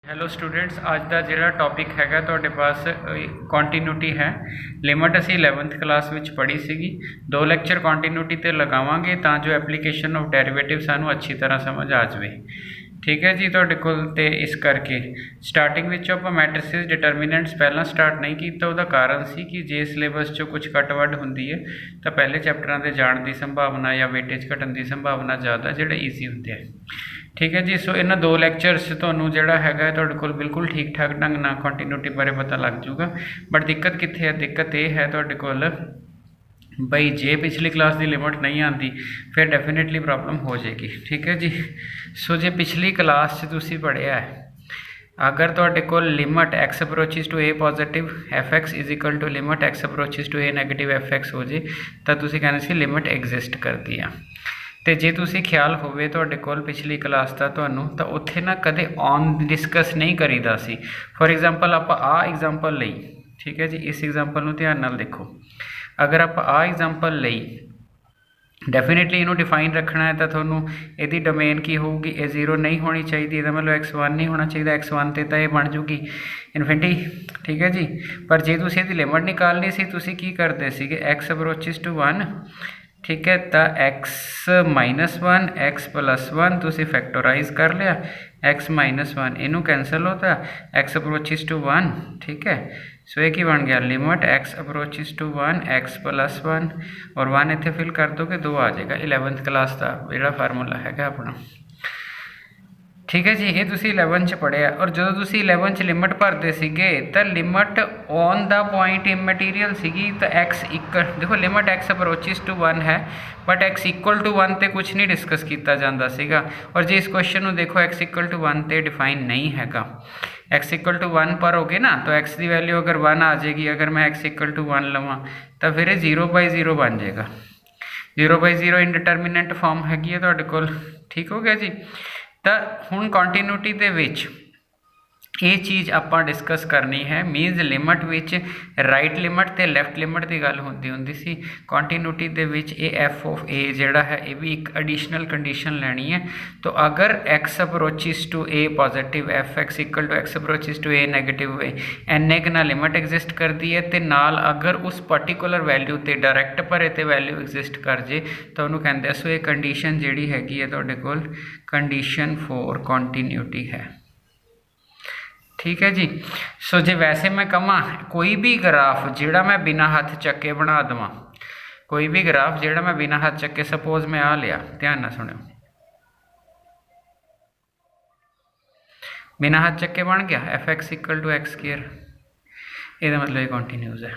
Hello students, ਅੱਜ ਦਾ ਜਿਹੜਾ topic ਹੈਗਾ ਤੁਹਾਡੇ ਪਾਸ ਕੰਟੀਨਿਊਟੀ ਹੈ। ਲਿਮਟ ਅਸੀਂ 11th ਕਲਾਸ ਵਿੱਚ ਪੜ੍ਹੀ ਸੀਗੀ। 2 ਲੈਕਚਰ ਕੰਟੀਨਿਊਟੀ ਤੇ ਲਗਾਵਾਂਗੇ ਤਾਂ ਜੋ ਐਪਲੀਕੇਸ਼ਨ ਆਫ ਡੈਰੀਵੇਟਿਵ ਸਾਨੂੰ ਅੱਛੀ ਤਰ੍ਹਾਂ ਸਮਝ ਆ ਜਾਵੇ। ਠੀਕ ਹੈ ਜੀ ਤੁਹਾਡੇ ਕੋਲ। ਤੇ ਇਸ ਕਰਕੇ ਸਟਾਰਟਿੰਗ ਵਿੱਚ ਆਪਾਂ ਮੈਟ੍ਰਿਸਿਸ ਡਿਟਰਮੀਨੈਂਟਸ ਪਹਿਲਾਂ ਸਟਾਰਟ ਨਹੀਂ ਕੀਤਾ। ਉਹਦਾ ਕਾਰਨ ਸੀ ਕਿ ਜੇ ਸਿਲੇਬਸ 'ਚੋਂ ਕੁਝ ਕੱਟ ਵੱਢ ਹੁੰਦੀ ਹੈ ਤਾਂ ਪਹਿਲੇ ਚੈਪਟਰਾਂ ਦੇ ਜਾਣ ਦੀ ਸੰਭਾਵਨਾ ਜਾਂ ਵੇਟੇਜ ਘਟਣ ਦੀ ਸੰਭਾਵਨਾ ਜ਼ਿਆਦਾ, ਜਿਹੜੇ ਈਜ਼ੀ ਹੁੰਦੇ ਆ। ਠੀਕ ਹੈ ਜੀ। ਸੋ ਇਹਨਾਂ 2 ਲੈਕਚਰਸ ਤੁਹਾਨੂੰ ਜਿਹੜਾ ਹੈਗਾ ਤੁਹਾਡੇ ਕੋਲ ਬਿਲਕੁਲ ਠੀਕ ਠਾਕ ਢੰਗ ਨਾਲ ਕੰਟੀਨਿਊਟੀ ਬਾਰੇ ਪਤਾ ਲੱਗ ਜੂਗਾ। ਬਟ ਦਿੱਕਤ ਕਿੱਥੇ ਹੈ? ਦਿੱਕਤ ਇਹ ਹੈ ਤੁਹਾਡੇ ਕੋਲ ਬਈ ਜੇ ਪਿਛਲੀ ਕਲਾਸ ਦੀ ਲਿਮਟ ਨਹੀਂ ਆਉਂਦੀ ਫਿਰ ਡੈਫੀਨੇਟਲੀ ਪ੍ਰੋਬਲਮ ਹੋ ਜਾਏਗੀ। ਠੀਕ ਹੈ ਜੀ। ਸੋ ਜੇ ਪਿਛਲੀ ਕਲਾਸ 'ਚ ਤੁਸੀਂ ਪੜ੍ਹਿਆ ਹੈ, ਅਗਰ ਤੁਹਾਡੇ ਕੋਲ limit x approaches to a positive fx is equal to limit x approaches to a negative fx ਹੋ ਜੇ ਤਾਂ ਤੁਸੀਂ ਕਹਿੰਦੇ ਸੀ ਲਿਮਟ ਐਗਜ਼ਿਸਟ ਕਰਦੀ ਆ। ਤੇ ਜੇ ਤੁਸੀਂ ਖਿਆਲ ਹੋਵੇ ਤੁਹਾਡੇ ਕੋਲ ਪਿਛਲੀ ਕਲਾਸ ਦਾ ਤੁਹਾਨੂੰ, ਤਾਂ ਉੱਥੇ ਨਾ ਕਦੇ ਔਨ ਡਿਸਕਸ ਨਹੀਂ ਕਰੀਦਾ ਸੀ। ਫੋਰ ਐਗਜ਼ਾਮਪਲ ਆਪਾਂ ਆਹ ਐਗਜ਼ਾਮਪਲ ਲਈ, ਠੀਕ ਹੈ ਜੀ, ਇਸ ਐਗਜ਼ਾਮਪਲ ਨੂੰ ਧਿਆਨ ਨਾਲ ਦੇਖੋ। ਅਗਰ ਆਪਾਂ ਆਹ ਐਗਜ਼ਾਮਪਲ ਲਈ ਡੈਫੀਨੇਟਲੀ ਇਹਨੂੰ ਡਿਫਾਈਨ ਰੱਖਣਾ ਹੈ ਤਾਂ ਤੁਹਾਨੂੰ ਇਹਦੀ ਡੋਮੇਨ ਕੀ ਹੋਊਗੀ? ਇਹ 0 ਨਹੀਂ ਹੋਣੀ ਚਾਹੀਦੀ, ਇਹਦਾ ਮਤਲਬ x1 ਨਹੀਂ ਹੋਣਾ ਚਾਹੀਦਾ। x1 ਤੇ ਤਾਂ ਇਹ ਬਣ ਜੂਗੀ ਇਨਫਿਨਿਟੀ। ਠੀਕ ਹੈ ਜੀ। ਪਰ ਜੇ ਤੁਸੀਂ ਇਹਦੀ ਲਿਮਟ ਨਿਕਾਲਣੀ ਸੀ ਤੁਸੀਂ ਕੀ ਕਰਦੇ ਸੀਗੇ? x ਅਪਰੋਚਿਸ ਟੂ 1, ਠੀਕ ਹੈ, ਤਾਂ x-1 x+1 ਤੁਸੀਂ ਫੈਕਟੋਰਾਈਜ਼ ਕਰ ਲਿਆ। x-1 ਇਹਨੂੰ ਕੈਂਸਲ ਹੋਤਾ, x ਅਪਰੋਚਿਸ ਟੂ 1। ਠੀਕ ਹੈ। ਸੋ ਇਹ ਕੀ ਬਣ ਗਿਆ? Limit x approaches to 1 x+1 ਔਰ 1 ਇੱਥੇ ਫਿਲ ਕਰ ਦੋਗੇ 2 ਆ ਜਾਏਗਾ। 11th ਕਲਾਸ ਦਾ ਜਿਹੜਾ ਫਾਰਮੂਲਾ ਹੈਗਾ ਆਪਣਾ। ਠੀਕ ਹੈ ਜੀ। ਇਹ ਤੁਸੀਂ 11 'ਚ ਪੜ੍ਹਿਆ। ਔਰ ਜਦੋਂ ਤੁਸੀਂ 11 'ਚ ਲਿਮਟ ਭਰਦੇ ਸੀਗੇ ਤਾਂ ਲਿਮਟ ਔਨ ਦਾ ਪੁਆਇੰਟ ਇਮੈਟੀਰੀਅਲ ਸੀਗੀ। ਤਾਂ x ਇਕੁਅਲ, ਦੇਖੋ ਲਿਮਟ x ਅਪਰੋਚਿਸ ਟੂ 1 ਹੈ ਬਟ x ਇਕੁਅਲ ਟੂ 1 ਤੇ ਕੁਛ ਨਹੀਂ ਡਿਸਕਸ ਕੀਤਾ ਜਾਂਦਾ ਸੀਗਾ। ਔਰ ਜੇ ਇਸ ਕੁਐਸਚਨ ਨੂੰ ਦੇਖੋ x ਇਕੁਅਲ ਟੂ 1 ਤੇ ਡਿਫਾਈਨ ਨਹੀਂ ਹੈਗਾ। x ਇਕੁਅਲ ਟੂ 1 ਪਰ ਹੋਗੇ ਨਾ, ਤਾਂ x ਦੀ ਵੈਲਿਊ ਅਗਰ 1 ਆ ਜਾਏਗੀ, ਅਗਰ ਮੈਂ x ਇਕੁਅਲ ਟੂ 1 ਲਵਾਂ ਤਾਂ ਫਿਰ ਇਹ 0/0 ਬਣ ਜਾਏਗਾ। 0/0 ਇਨਡਿਟਰਮੀਨੈਂਟ ਫਾਰਮ ਹੈਗੀ ਹੈ ਤੁਹਾਡੇ ਕੋਲ। ਠੀਕ ਹੋ ਗਿਆ ਜੀ। ਤਾਂ ਹੁਣ ਕੰਟੀਨਿਊਟੀ ਦੇ ਵਿੱਚ ਇਹ ਚੀਜ਼ ਆਪਾਂ ਡਿਸਕਸ ਕਰਨੀ ਹੈ। ਮੀਨਸ ਲਿਮਟ ਵਿੱਚ ਰਾਈਟ ਲਿਮਟ ਤੇ ਲੈਫਟ ਲਿਮਟ ਦੀ ਗੱਲ ਹੁੰਦੀ ਸੀ। ਕੰਟੀਨਿਊਟੀ ਦੇ ਵਿੱਚ ਇਹ f ਆਫ a ਜਿਹੜਾ ਹੈ ਇਹ ਵੀ ਇੱਕ ਐਡੀਸ਼ਨਲ ਕੰਡੀਸ਼ਨ ਲੈਣੀ ਹੈ। ਤਾਂ ਅਗਰ x approaches to a positive fx equal to x approaches to a negative ਹੋਏ, ਇੰਨੇ ਕੁ ਨਾਲ ਲਿਮਟ ਐਗਜ਼ਿਸਟ ਕਰਦੀ ਹੈ। ਤੇ ਨਾਲ ਅਗਰ ਉਸ ਪਰਟੀਕੂਲਰ ਵੈਲਿਊ ਤੇ ਡਾਇਰੈਕਟ ਭਰੇ ਤੇ ਵੈਲਿਊ ਐਗਜ਼ਿਸਟ ਕਰ ਜੇ ਤਾਂ ਉਹਨੂੰ ਕਹਿੰਦੇ ਆ। ਸੋ ਇਹ ਕੰਡੀਸ਼ਨ ਜਿਹੜੀ ਹੈਗੀ ਹੈ ਤੁਹਾਡੇ ਕੋਲ ਕੰਡੀਸ਼ਨ ਫੋਰ ਕੰਟੀਨਿਊਟੀ ਹੈ। ਠੀਕ ਹੈ ਜੀ। ਸੋ ਜੇ ਵੈਸੇ ਮੈਂ ਕਹਾਂ ਕੋਈ ਵੀ ਗਰਾਫ ਜਿਹੜਾ ਮੈਂ ਬਿਨਾਂ ਹੱਥ ਚੱਕੇ ਬਣਾ ਦੇਵਾਂ, ਕੋਈ ਵੀ ਗਰਾਫ ਜਿਹੜਾ ਮੈਂ ਬਿਨਾਂ ਹੱਥ ਚੱਕੇ, ਸਪੋਜ਼ ਮੈਂ ਆ ਲਿਆ, ਧਿਆਨ ਨਾਲ ਸੁਣਿਓ, ਬਿਨਾਂ ਹੱਥ ਚੱਕੇ ਬਣ ਗਿਆ fx ਇਕੁਅਲ ਟੂ x², ਇਹਦਾ ਮਤਲਬ ਇਹ ਕੰਟੀਨਿਊਸ ਹੈ।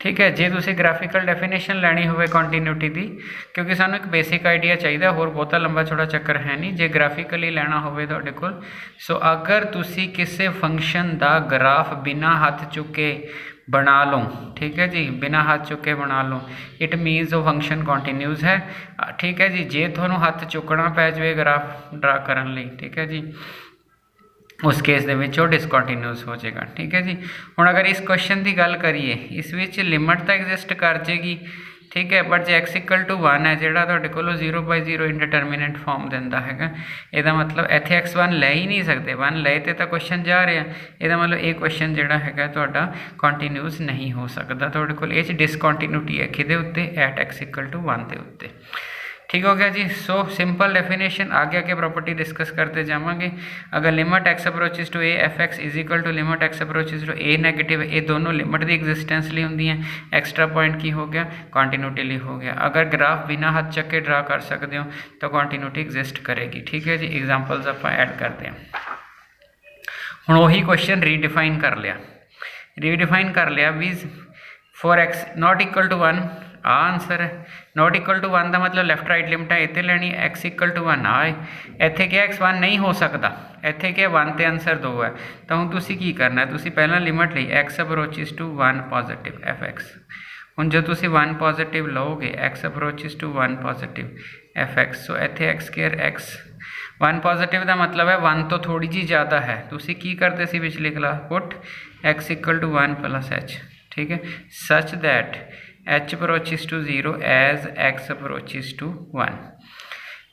ਠੀਕ ਹੈ। ਜੇ ਤੁਸੀਂ ਗ੍ਰਾਫਿਕਲ ਡੈਫੀਨੇਸ਼ਨ ਲੈਣੀ ਹੋਵੇ ਕੰਟੀਨਿਊਟੀ ਦੀ, ਕਿਉਂਕਿ ਸਾਨੂੰ ਇੱਕ ਬੇਸਿਕ ਆਈਡੀਆ ਚਾਹੀਦਾ, ਹੋਰ ਬਹੁਤਾ ਲੰਬਾ ਚੌੜਾ ਚੱਕਰ ਹੈ ਨਹੀਂ। ਜੇ ਗ੍ਰਾਫਿਕਲੀ ਲੈਣਾ ਹੋਵੇ ਤੁਹਾਡੇ ਕੋਲ, ਸੋ ਅਗਰ ਤੁਸੀਂ ਕਿਸੇ ਫੰਕਸ਼ਨ ਦਾ ਗ੍ਰਾਫ ਬਿਨਾਂ ਹੱਥ ਚੁੱਕੇ ਬਣਾ ਲਓ, ਠੀਕ ਹੈ ਜੀ, ਬਿਨਾਂ ਹੱਥ ਚੁੱਕੇ ਬਣਾ ਲਓ, ਇਟ ਮੀਨਸ ਉਹ ਫੰਕਸ਼ਨ ਕੰਟੀਨਿਊਸ ਹੈ। ਠੀਕ ਹੈ ਜੀ। ਜੇ ਤੁਹਾਨੂੰ ਹੱਥ ਚੁੱਕਣਾ ਪੈ ਜਾਵੇ ਗ੍ਰਾਫ ਡਰਾ ਕਰਨ ਲਈ, ਠੀਕ ਹੈ ਜੀ, ਉਸ ਕੇਸ ਦੇ ਵਿੱਚ ਉਹ ਡਿਸਕੰਟੀਨਿਊਸ ਹੋ ਜਾਏਗਾ। ਠੀਕ ਹੈ ਜੀ। ਹੁਣ ਅਗਰ ਇਸ ਕੁਐਸਚਨ ਦੀ ਗੱਲ ਕਰੀਏ, ਇਸ ਵਿੱਚ ਲਿਮਟ ਤਾਂ ਐਗਜ਼ਿਸਟ ਕਰ ਜਾਏਗੀ, ਠੀਕ ਹੈ, ਬਟ ਜੇ x ਇਕੁਅਲ ਟੂ 1 ਹੈ ਜਿਹੜਾ ਤੁਹਾਡੇ ਕੋਲ 0/0 ਇਨਡਿਟਰਮੀਨੈਂਟ ਫਾਰਮ ਦਿੰਦਾ ਹੈਗਾ। ਇਹਦਾ ਮਤਲਬ ਇੱਥੇ x1 ਲੈ ਹੀ ਨਹੀਂ ਸਕਦੇ, 1 ਲਏ ਤੇ ਤਾਂ ਕੁਐਸਚਨ ਜਾ ਰਿਹਾ। ਇਹਦਾ ਮਤਲਬ ਇਹ ਕੁਐਸਚਨ ਜਿਹੜਾ ਹੈਗਾ ਤੁਹਾਡਾ ਕੰਟੀਨਿਊਸ ਨਹੀਂ ਹੋ ਸਕਦਾ। ਤੁਹਾਡੇ ਕੋਲ ਇਹ 'ਚ ਡਿਸਕੰਟੀਨਿਊਟੀ ਹੈ ਕਿਹਦੇ ਉੱਤੇ? ਐਟ x ਇਕੁਅਲ ਟੂ 1 ਦੇ ਉੱਤੇ। ठीक हो गया जी। सो सिंपल डेफिनेशन आगे आगे प्रॉपर्टी डिस्कस करते जाएंगे। अगर limit x approaches to a fx is equal to limit x approaches to a negative, ये दोनों लिमिट की एग्जिस्टेंस ली होंगी हैं। एक्सट्रा पॉइंट की हो गया? कंटिन्यूटी ली हो गया। अगर ग्राफ बिना हाथ चक्के ड्रा कर सकते हो तो कंटिन्यूटी एग्जिस्ट करेगी। ठीक है जी। एग्जाम्पल्स आप ऐड करते हैं। हुण वही क्वेश्चन रीडिफाइन कर लिया, रीडिफाइन कर लिया भी for x not equal to 1 answer है। नॉट इक्वल टू 1 का मतलब लैफ्ट राइट लिमिट है इतने लैनी, x इक्वल टू 1 आए, इतने क्या x1 नहीं हो सकता, इतने क्या 1 तो आंसर 2 है। तो हूँ तुसी की करना है, तुसी पहला लिमिट ली x approaches to 1 positive fx। हुण जो तुसी 1 पॉजिटिव लोगे x approaches to 1 positive fx, so इतने x² x 1 पॉजिटिव का मतलब है 1 तो थोड़ी जी ज़्यादा है। तुसी की करते सी पिछली class, put x equal to 1 plus h, ठीक है, such that h approaches to 0 as x approaches to 1।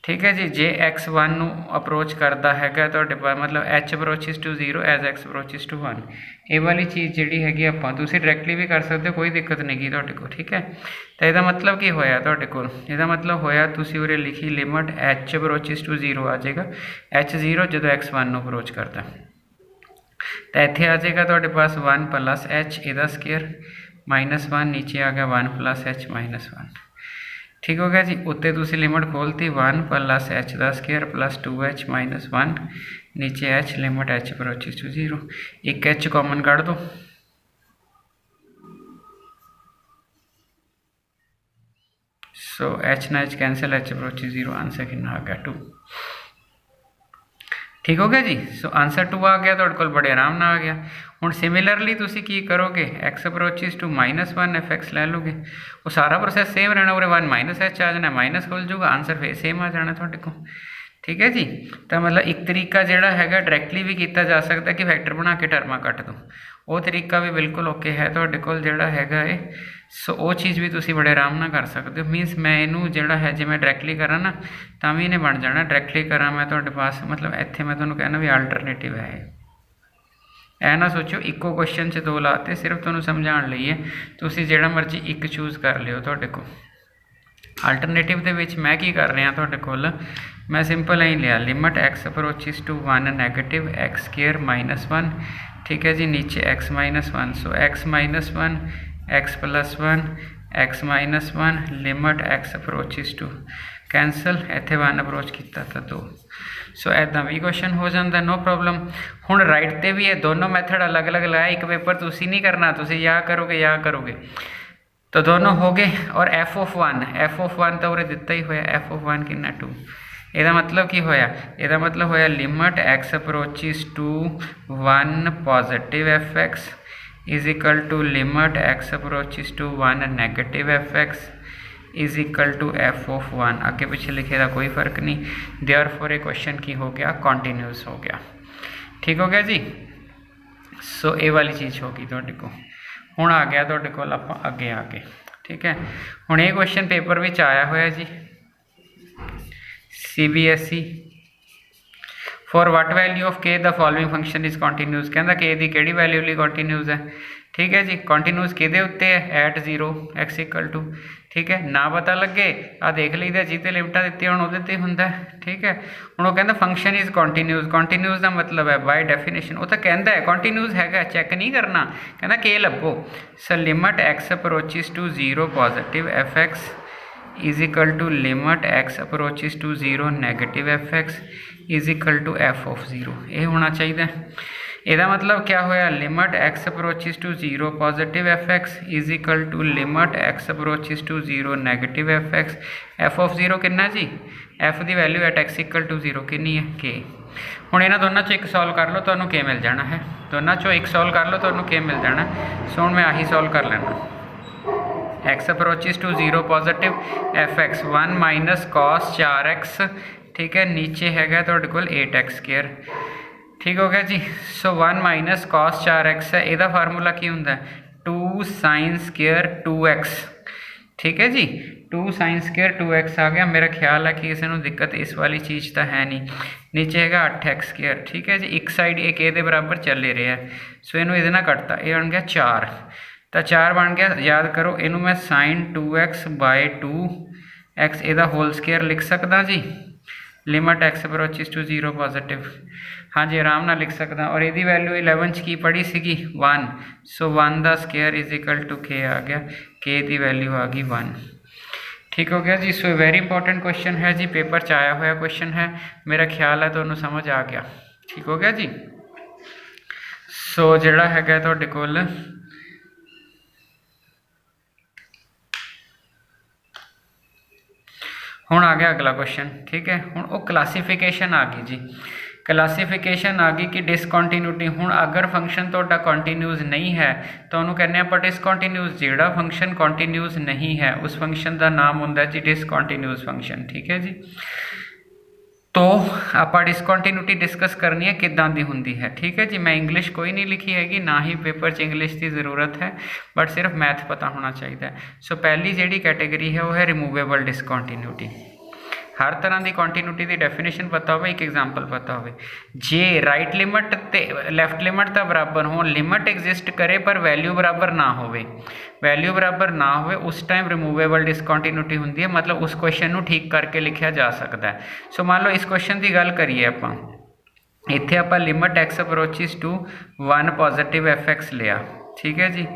ठीक है जी। जे x1 ਨੂੰ ਅਪਰੋਚ ਕਰਦਾ ਹੈਗਾ ਤੁਹਾਡੇ ਪਾਸ ਮਤਲਬ h approaches to 0 as x approaches to 1, ਇਹ ਵਾਲੀ ਚੀਜ਼ ਜਿਹੜੀ ਹੈਗੀ ਆਪਾਂ ਤੁਸੀਂ ਡਾਇਰੈਕਟਲੀ ਵੀ ਕਰ ਸਕਦੇ ਹੋ, ਕੋਈ ਦਿੱਕਤ ਨਹੀਂ ਗੀ ਤੁਹਾਡੇ ਕੋਲ। ਠੀਕ ਹੈ, ਤਾਂ ਇਹਦਾ ਮਤਲਬ ਕੀ ਹੋਇਆ ਤੁਹਾਡੇ ਕੋਲ, ਇਹਦਾ ਮਤਲਬ ਹੋਇਆ ਤੁਸੀਂ ਉਰੇ ਲਿਖੀ ਲਿਮਟ h ਅਪਰੋਚਿਸ ਟੂ 0 ਆ ਜਾਏਗਾ, h0 ਜਦੋਂ x1 ਨੂੰ ਅਪਰੋਚ ਕਰਦਾ, ਤਾਂ ਇੱਥੇ ਆ ਜਾਏਗਾ ਤੁਹਾਡੇ ਪਾਸ 1 + h ਇਹਦਾ ਸਕੇਅਰ -1 नीचे आ गया 1 + h -1। ठीक हो गया जी। उत्ते तुसी लिमिट खोलती 1 + h का स्केयर + 2h - 1 नीचे h limit h approaches to 0, एक h कॉमन कढ़ दो, सो h ना h cancel, h approaches 0, answer कितना आ गया 2। ठीक हो गया जी। सो आंसर 2 आ गया ਤੁਹਾਡੇ ਕੋਲ, बड़े आराम ਨਾਲ आ गया। ਹੁਣ सिमिलरली ਤੁਸੀਂ ਕੀ ਕਰੋਗੇ, x अप्रोचेस टू -1 fx ਲੈ ਲੋਗੇ, ਉਹ ਸਾਰਾ ਪ੍ਰੋਸੈਸ ਸੇਮ ਰਹਿਣਾ, ਉਰੇ 1 - h ਆ ਜਾਣਾ, ਮਾਈਨਸ ਖੁੱਲ ਜਾਊਗਾ, ਆਂਸਰ ਫਿਰ ਸੇਮ ਆ ਜਾਣਾ ਤੁਹਾਡੇ ਕੋਲ। ਠੀਕ ਹੈ ਜੀ। ਤਾਂ ਮਤਲਬ ਇੱਕ ਤਰੀਕਾ ਜਿਹੜਾ ਹੈਗਾ ਡਾਇਰੈਕਟਲੀ ਵੀ ਕੀਤਾ ਜਾ ਸਕਦਾ ਕਿ ਫੈਕਟਰ ਬਣਾ ਕੇ ਟਰਮਾਂ ਕੱਟ ਦੋ, ਉਹ ਤਰੀਕਾ ਵੀ ਬਿਲਕੁਲ ਓਕੇ ਹੈ ਤੁਹਾਡੇ ਕੋਲ ਜਿਹੜਾ ਹੈਗਾ ਇਹ। ਸੋ ਉਹ ਚੀਜ਼ ਵੀ ਤੁਸੀਂ ਬੜੇ ਆਰਾਮ ਨਾਲ ਕਰ ਸਕਦੇ ਹੋ। ਮੀਨਸ ਮੈਂ ਇਹਨੂੰ ਜਿਹੜਾ ਹੈ ਜੇ ਮੈਂ ਡਾਇਰੈਕਟਲੀ ਕਰਾਂ ਨਾ ਤਾਂ ਵੀ ਇਹਨੇ ਬਣ ਜਾਣਾ, ਡਾਇਰੈਕਟਲੀ ਕਰਾਂ ਮੈਂ ਤੁਹਾਡੇ ਪਾਸ ਮਤਲਬ ਇੱਥੇ ਮੈਂ ਤੁਹਾਨੂੰ ਕਹਿਣਾ ਵੀ ਆਲਟਰਨੇਟਿਵ ਹੈ ਇਹ ਨਾ ਸੋਚੋ ਇੱਕੋ ਕੁਐਸਚਨ 'ਚ 2 ਲਾਤੇ, ਸਿਰਫ ਤੁਹਾਨੂੰ ਸਮਝਾਉਣ ਲਈ ਹੈ, ਤੁਸੀਂ ਜਿਹੜਾ ਮਰਜ਼ੀ ਇੱਕ ਚੂਜ਼ ਕਰ ਲਿਓ ਤੁਹਾਡੇ ਕੋਲ। ਆਲਟਰਨੇਟਿਵ ਦੇ ਵਿੱਚ ਮੈਂ ਕੀ ਕਰ ਰਿਹਾ ਤੁਹਾਡੇ ਕੋਲ, मैं सिंपल ही लिया limit x approaches to 1 negative x square -1, ठीक है जी, नीचे x -1, so x -1 x + 1 x -1 limit x approaches to cancel, इत्थे 1 अप्रोच किया था 2, सो इदा भी क्वेश्चन हो जाता, नो प्रॉब्लम। हुण राइट ते भी ये दोनों मैथड अलग अलग लाया, एक पेपर तुसी नहीं करना, तुसी या करोगे तो दोनों हो गए। और f(1) तो उरे दिता ही होया, f(1) कितना 2, ਇਹਦਾ ਮਤਲਬ ਕੀ ਹੋਇਆ, ਇਹਦਾ ਮਤਲਬ ਹੋਇਆ limit x approaches to 1 positive fx is equal to limit x approaches to 1 negative fx is equal to f(1), आगे पीछे लिखे का कोई फर्क नहीं, देयरफॉर ये क्वेश्चन की हो गया कॉन्टीन्यूस हो गया। ठीक हो गया जी। सो ये वाली चीज़ होगी तुहाडे को। हुण आ गया तुहाडे कोल आपां अगे आ गए। ठीक है, हुण ये क्वेश्चन पेपर विच आया होया जी CBSE, for what value of k the following function is continuous, कहता के दी किहड़ी वैल्यू लिए कॉन्टीन्यूस है। ठीक है जी, कॉन्टीन्यूस किहदे उत्ते है, एट 0 x इक्वल टू, ठीक है, ना पता लगे आ देख लीदा जिते लिमिटां दित्ती हुण उहदे ते हुंदा। ठीक है, हुण ओह कहंदा फंक्शन इज कॉन्टीन्यूस, कॉन्टीन्यूस का मतलब है बाय डेफिनेशन, वो तो कहता है कॉन्टीन्यूस हैगा, चैक नहीं करना, कहना के लभो। So limit x approaches to 0 positive fx is equal to limit x approaches to 0 negative fx is equal to f(0), ये होना चाहिए। ਇਹਦਾ मतलब क्या होया, limit x approaches to 0 positive fx is equal to limit x approaches to 0 negative fx, f(0) कितना जी, f की value at x equal to 0 कितनी है, k। हुण इन्हां दोनों चों एक सॉल्व कर लो, तुहानूं k मिल जाना है, दोनों चों एक सॉल्व कर लो, तुहानूं k मिल जाना। सो हुण मैं आही सॉल्व कर लेना, x approaches to 0 positive fx 1 - cos 4x, ठीक है, नीचे हैगा तुहाडे कोल 8x स्क्वायर। ठीक हो गया जी। सो 1 - cos 4x है, ਇਹਦਾ फार्मूला की हुंदा है 2 sin स्क्वायर 2x। ठीक है जी, 2 sin स्क्वायर 2x आ गया। मेरा ख्याल है कि किसी को दिक्कत इस वाली चीज़ तो है नहीं। नीचे हैगा 8x स्क्वायर। ठीक है जी, एक साइड एक ये बराबर चल ही रहा है, सो इनू ये कटता, ये बन गया 4, तो 4 बन गया। याद करो इनू मैं sin 2x बाय 2x ਇਹਦਾ होल स्क्वायर लिख सकता जी, limit x approaches to 0 positive, हाँ जी आराम नाल लिख सकता। और यदी वैल्यू 11 की पढ़ी सी 1, सो 1 का square is equal to k आ गया, k की वैल्यू आ गई 1। ठीक हो गया जी। सो वेरी इंपॉर्टेंट क्वेश्चन है जी, पेपर च आया हुआ क्वेश्चन है, मेरा ख्याल है तुहानूं समझ आ गया। ठीक हो गया जी। सो जिहड़ा हैगा तुहाडे कोल हुण आ गया अगला क्वेश्चन। ठीक है, हुण वो क्लासीफिकेशन आ गई जी, क्लासीफिकेशन आ गई कि डिसकॉन्टीन्यूटी। हुण अगर फंक्शन तुहाडा कॉन्टीन्यूस नहीं है तो उन्होंने कहने आपां डिसकॉन्टीन्यूस, जिहड़ा फंक्शन कॉन्टीन्यूस नहीं है उस फंक्शन का नाम हुंदा जी डिसकॉन्टीन्यूस फंक्शन। ठीक है जी, तो आपां डिसकॉन्टीन्यूटी डिस्कस करनी है किदां दी हुंदी है। ठीक है जी, मैं इंग्लिश कोई नहीं लिखी हैगी, ना ही पेपर च इंग्लिश की ज़रूरत है, बट सिर्फ मैथ पता होना चाहिए। सो पहली जिहड़ी कैटेगरी है वो है रिमूवेबल डिसकॉन्टीन्यूटी। हर तरह की कॉन्टीन्यूटी की डेफिनेशन पता हो, एक एग्जाम्पल पता हो, जे राइट लिमिट ते लैफ्ट लिमिट तो बराबर हो, लिमिट एग्जिस्ट करे पर वैल्यू बराबर ना हो, वैल्यू बराबर ना हो, उस टाइम रिमूवेबल डिसकॉन्टीन्यूटी होंगी है, मतलब उस क्वेश्चन को ठीक करके लिखा जा सकता है। सो मान लो इस क्वेश्चन की गल करिए आप, इत्थे आप limit x approaches to 1 positive f x लिया, ठीक है जी।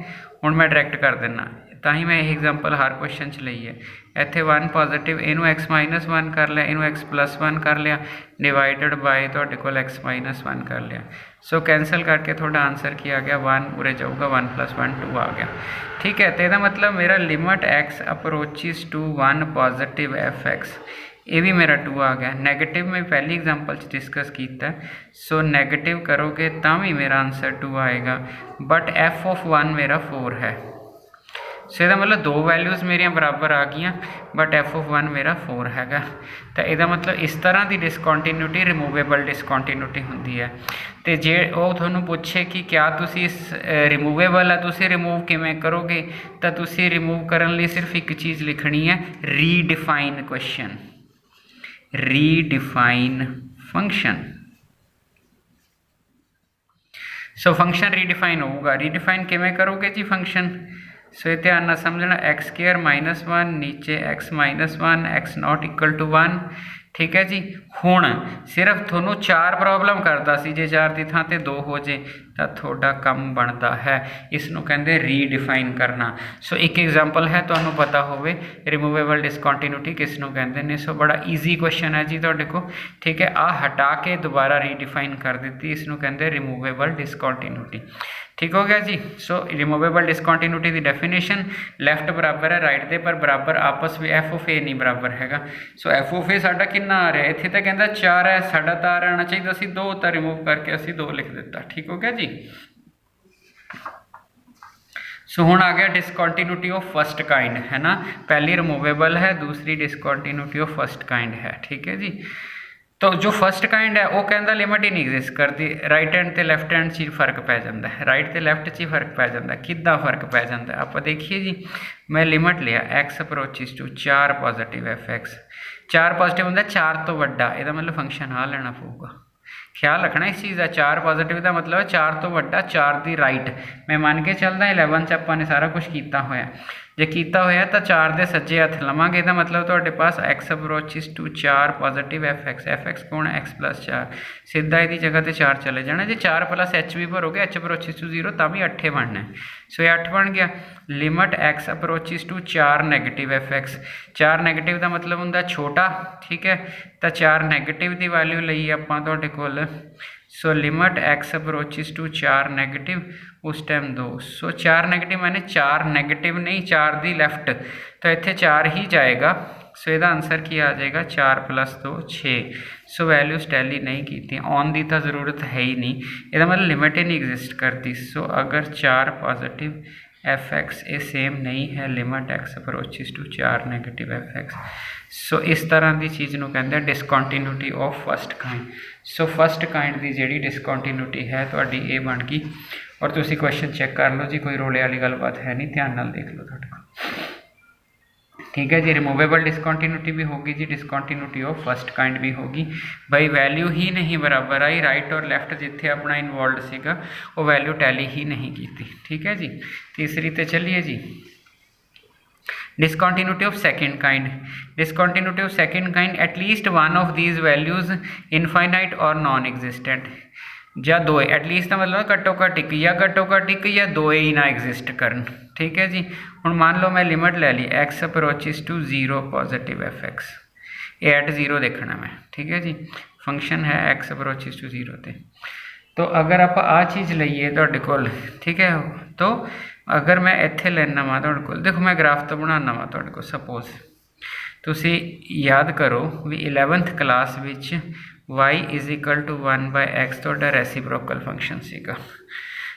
हुण मैं डायरैक्ट कर देना, तो ही मैं यही एग्जाम्पल हर क्वेश्चन च लई है। इत्थे 1 पॉजिटिव, इनू एक्स माइनस 1 कर लिया, इनू एक्स प्लस 1 कर लिया, डिवाइडेड बाय तुहाडे कोल एक्स माइनस 1 कर लिया। सो कैंसल करके थोड़ा आंसर की आ गया 1, उरे जाऊगा 1 + 1 2 आ गया, ठीक है। तो यदा मतलब मेरा limit x approaches to 1 positive f x, ये भी मेरा 2 आ गया। नैगेटिव में पहली एग्जाम्पल डिस्कस किया, सो नैगेटिव करोगे तो भी मेरा आंसर 2 आएगा, बट एफ ऑफ 1 मेरा 4 है। सो यदा मतलब दो वैल्यूज़ मेरिया बराबर आ गई, बट एफ ऑफ 1 मेरा 4 हैगा। तो यदा मतलब इस तरह की डिसकॉन्टीन्यूटी रिमूवेबल डिसकॉन्टीन्यूटी होंगी है। तो जे वो थोनों पूछे कि क्या तुसी इस रिमूवेबल है, तुसी रिमूव किवें करोगे, तो तुसी रिमूव करने लिए सिर्फ एक चीज़ लिखनी है, redefine question, redefine function. So function redefine होगा, रीडिफाइन किवें करोगे जी फंक्शन। सो ध्यान ना समझना, x² - 1 नीचे x - 1 x not equal to 1, ठीक है जी। हुण सिर्फ थोनों 4 प्रॉब्लम करता सी, जे 4 की थां ते 2 हो जाए तो थोड़ा कम बनता है, इसनों कहते रीडिफाइन करना। सो एक एग्जाम्पल है तुहानूं पता होवे रिमूवेबल डिसकॉन्टीन्यूटी किसनों कहते हैं। सो बड़ा ईजी क्वेश्चन है जी तुहाडे को, ठीक है। आ हटा के दोबारा रीडिफाइन कर दी, इसनों कहते रिमूवेबल डिसकॉन्टीन्यूटी, ठीक हो गया जी। सो रिमूवेबल डिसकॉन्टीन्यूटी की डेफिनेशन, लैफ्ट बराबर है राइट दे, पर बराबर आपस में एफ ऑफ ए नहीं बराबर हैगा। सो एफ ऑफ ए साडा कितना आ रहा है, इत्थे तो कहता 4 है, साडा तो आ रहना चाहिए असी 2, तो रिमूव करके असी 2 लिख दिता, ठीक हो गया जी। सो हुण आ गया डिसकॉन्टीन्यूटी ऑफ फर्स्ट काइंड, है ना। पहली रिमूवेबल है, दूसरी डिसकॉन्टीन्यूटी ऑफ फर्स्ट काइंड है, ठीक है जी। तो जो फर्स्ट काइंड है वो कहता लिमिट ही नहीं एग्जिस्ट करती, राइट हैंड तो लैफ्ट हैंड च फर्क पै जाता है, राइट तो लैफ्ट च फर्क पै जाता है। किद्दां फर्क पै जाता है, आप देखिए जी। मैं लिमिट लिया x approaches to 4 positive f x, 4 positive होंगे 4 तो वड्डा, यदा मतलब फंक्शन आ लेना पऊगा। ख्याल रखना इस चीज़ का, 4 पॉजिटिव का मतलब है 4 तो वड्डा, 4 की राइट। मैं मान के चलदा 11 च आपां ने सारा कुछ किया होया, जे किया होया तो 4 के सज्जे हथ लवांगे, तो मतलब तुहाडे पास x approaches to 4 positive f x कौन है एक्स + 4, सीधा इसकी जगह तो 4 चले जाना। जो 4 + एच भी भरोगे, एच अप्रोचिज टू 0, तो भी 8 बनना है। सो ये 8 बन गया। Limit x approaches to 4 negative f x, 4 negative का मतलब होंगे छोटा, ठीक है। तो 4 नेगेटिव की वैल्यू लई आपां तुहाडे कोल, so limit x approaches to 4 negative, उस टाइम 2। सो 4 नेगेटिव मैंने 4 नेगेटिव नहीं, 4 दी लैफ्ट, तो इत्थे 4 ही जाएगा। सो इसका आंसर की आ जाएगा 4 + 2 6। सो वैल्यूज टैली नहीं की, ऑन की तो जरूरत है ही नहीं, इसका मतलब लिमिट ही नहीं एग्जिस्ट करती। सो अगर 4 positive f x a same नहीं है limit x approaches to 4 negative f x. So इस तरह की चीज़ को कहते हैं discontinuity of first kind. So first kind की जी डिसकॉन्टीन्यूटी है तुहाडी ए बन गई। और तुसी क्वेश्चन चैक कर लो जी, कोई रोले वाली गलबात है नहीं, ध्यान नाल देख लो तुहाडे कोल, ठीक है जी। रिमूवेबल डिसकॉन्टीन्यूटी भी होगी जी, डिसकॉन्टीन्यूटी ऑफ फर्स्ट काइंड भी होगी। भाई वैल्यू ही नहीं बराबर आई, राइट और लैफ्ट जिथे अपना इन्वॉल्व सीगा वो वैल्यू टैली ही नहीं की, ठीक है जी। तीसरी तो चलिए जी, discontinuity of second kind. Discontinuity of second kind, at least one of these values infinite और नॉन एग्जिस्टेंट, या दो एटलीस्ट का मतलब घट्टो घट्ट एक, या घट्टो घट्ट एक या दो ही ना एग्जिस्ट करन, ठीक है जी। हुण मान लो मैं लिमिट ले ली x approaches to 0 positive f x, at 0 देखना मैं, ठीक है जी। फंक्शन है एक्स अप्रोचिज टू 0 ते। तो अगर आप आ चीज़ लीए तुहाडे कोल, ठीक है, तो अगर मैं इत्थे लेना वा तुहाडे कोल, देखो मैं ग्राफ तो बनाना वा तुहाडे कोल, सपोज तुसी याद करो भी 11th class which y = 1/x तुहाडा रेसिप्रोकल फंक्शन सीगा।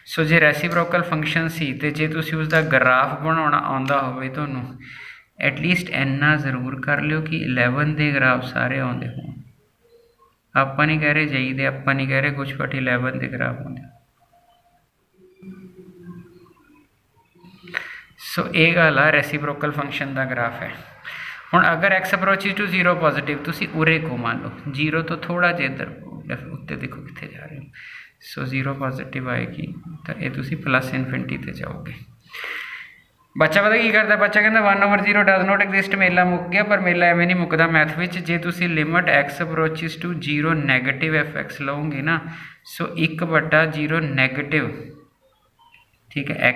सो जे रेसिप्रोकल फंक्शन सी ते जे तुसी उसका ग्राफ बनाना आंदा होवे तुहानूं, एटलीस्ट इन्ना जरूर कर लियो कि 11 के ग्राफ सारे आउंदे होण। आपां नहीं कह रहे जई दे, आपां नहीं कह रहे कुछ, बट 11 के ग्राफ आउंदे। सो ये गल आ रेसिप्रोकल फंक्शन का ग्राफ है। ਹੁਣ ਅਗਰ x ਅਪਰੋਚਿਸ ਟੂ 0 ਪੋਜ਼ਿਟਿਵ, ਤੁਸੀਂ ਉਰੇ ਕੋ ਮੰਨ ਲਓ 0 ਤੋਂ ਥੋੜਾ ਜਿਹਾ ਇੱਧਰ ਉੱਤੇ ਦੇਖੋ ਕਿੱਥੇ ਜਾ ਰਹੇ ਹੋ। ਸੋ 0 ਪੋਜ਼ਿਟਿਵ ਆਏਗੀ ਤਾਂ ਇਹ ਤੁਸੀਂ ਪਲੱਸ ਇਨਫਿਨਿਟੀ ਤੇ ਜਾਓਗੇ। ਬੱਚਾ ਪਤਾ ਕੀ ਕਰਦਾ, ਬੱਚਾ ਕਹਿੰਦਾ 1/0 ਡਜ਼ ਨੋਟ ਐਗਜ਼ਿਸਟ, ਮੇਲਾ ਮੁੱਕ ਗਿਆ। ਪਰ ਮੇਲਾ ਐਵੇਂ ਨਹੀਂ ਮੁੱਕਦਾ ਮੈਥ ਵਿੱਚ। ਜੇ ਤੁਸੀਂ limit x approaches to 0 negative fx ਲਓਗੇ ਨਾ, ਸੋ 1/0 ਨੈਗੇਟਿਵ, ਠੀਕ ਹੈ,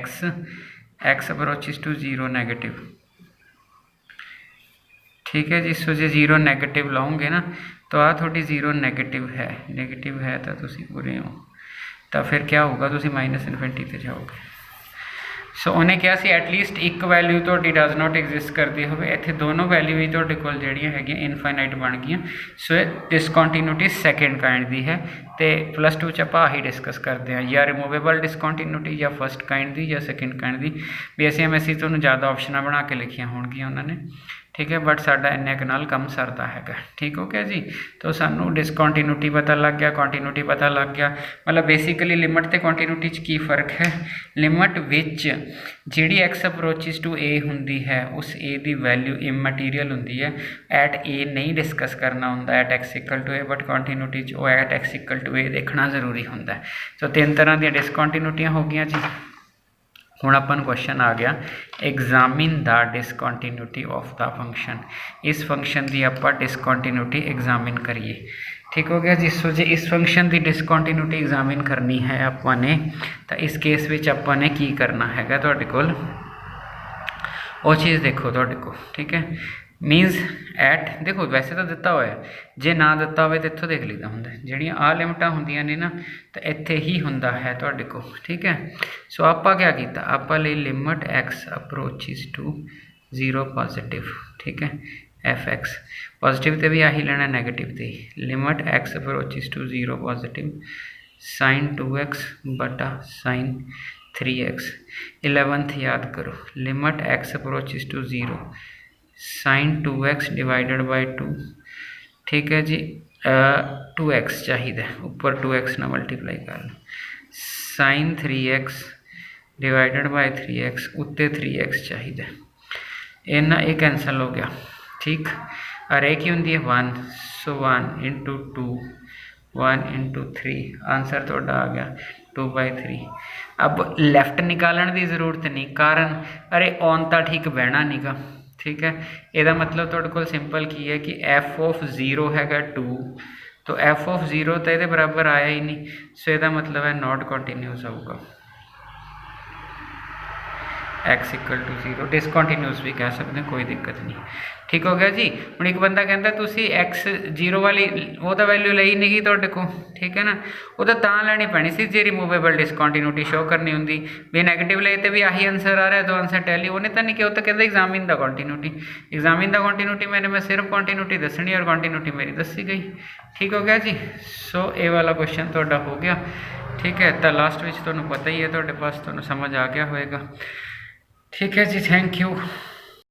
x ਅਪਰੋਚਿਸ ਟੂ 0 ਨੈਗੇਟਿव, ठीक है जी। सो जो 0 नैगेटिव लाओगे ना तो आ थोड़ी 0 नैगेटिव है तो तुसी उरे हो, तो फिर क्या होगा, तुसी माइनस इनफिनिटी ते जाओगे। सो उन्हें कहा सी एटलीस्ट एक वैल्यू थोड़ी डज नॉट एग्जिस्ट करती हो, इत्थे दोनों वैल्यू ही तुहाडे कोल जिहड़ियां हैगियां इनफाइनाइट बन गई। सो डिसकॉन्टीन्यूटी सैकेंड काइंड की है, तो +2 च आपां आही डिस्कस करते हैं, या रिमूवेबल डिसकॉन्टीन्यूटी या फस्ट काइंड की या सैकेंड काइंड की। भी ਅਸੀਂ ਤੁਹਾਨੂੰ ज़्यादा ऑप्शन बना के लिखिया होणगियां उन्होंने, ठीक है। बट साडा इन्ने क नाल कम सरदा हैगा, ठीक हो गया जी। तो सानू डिसकॉन्टीन्यूटी पता लग गया, कॉन्टीन्यूटी पता लग गया। मतलब बेसिकली लिमिट ते कॉन्टीन्यूटी च की फ़र्क है, लिमिट विच जिहड़ी x अप्रोचिस टू a हुंदी है उस a दी वैल्यू इमैटीरियल हुंदी है, एट a नहीं डिस्कस करना हुंदा at x equal to a, but continuity च वो at x equal to a देखना जरूरी हुंदा है। तो 3 तरह दी डिसकॉन्टीन्यूटियां हो गई जी। हुण अपन क्वेश्चन आ गया, examine the discontinuity of the function. इस फंक्शन की आप डिसकॉन्टीन्यूटी एग्जामिन करिए, ठीक हो गया जी। सो जे इस फंक्शन की डिसकॉन्टीन्यूटी एग्जामिन करनी है आपने, तो इस केस में आपने की करना है, तुहाडे कोल वो चीज़ देखो तुहाडे कोल, ठीक है। मीनस एट देखो वैसे तो दिता हुआ है, जे ना दिता हो तो इत्थों देख लीदा होंदा, जिहड़ियां आ लिमिटां हुंदियां ने ना तो इत्थे ही हुंदा है तुहाडे कोल, ठीक है। सो आपां क्या कीता, आपां लई limit x approaches to 0 positive, ठीक है, fx पॉजिटिव ते भी आही लेना, नैगेटिव ते limit x approaches to 0 positive sin 2x बटा sin 3x। 11th याद करो, limit x approaches to 0 sin 2x divided by 2, ठीक है जी। 2x चाहिए, ऊपर 2x ना मल्टीप्लाई कर लो, sin 3x divided by 3x, उत्ते 3x चाहिए, इन्ना ये कैंसल हो गया, ठीक। और एक ही होंगी है 1, सो 1 इंटू 2 1 इंटू 3, आंसर थोड़ा आ गया 2/3। अब लैफ्ट निकालने की जरूरत नहीं, कारण अरे ऑन तो ठीक बहना नहीं गा, ठीक है। यदा मतलब तुहाडे कोल सिंपल की है कि f(0) हैगा 2, तो f(0) तो ये बराबर आया ही नहीं, सो यदा मतलब है नॉट कॉन्टीन्यूस आऊगा, x इक्वल टू 0, डिसकॉन्टीन्यूस भी कह सकते हैं, कोई दिक्कत नहीं, ठीक हो गया जी। हुण एक बंदा कहता तुसी x 0 वाली वो तो वैल्यू लई नहीं गई तुहाडे को, ठीक है ना, वो तो तां लैनी पैनी सी जे रिमूवेबल डिसकॉन्टीन्यूटी शो करनी हुंदी। भी नैगेटिव ले तो भी आही आंसर आ रहा है, तो आंसर टैली उन्हें तो नहीं किया, तो कहते examine the continuity. Examine the continuity मैं सिर्फ कॉन्टीन्यूटी दसनी और कॉन्टीन्यूटी मेरी दसी गई, ठीक हो गया जी। सो ये वाला क्वेश्चन तुहाडा हो गया, ठीक है। तो लास्ट में तुहानूं पता ही है, तुहाडे पास तुहानूं समझ आ गया होएगा, ठीक है जी। Thank you.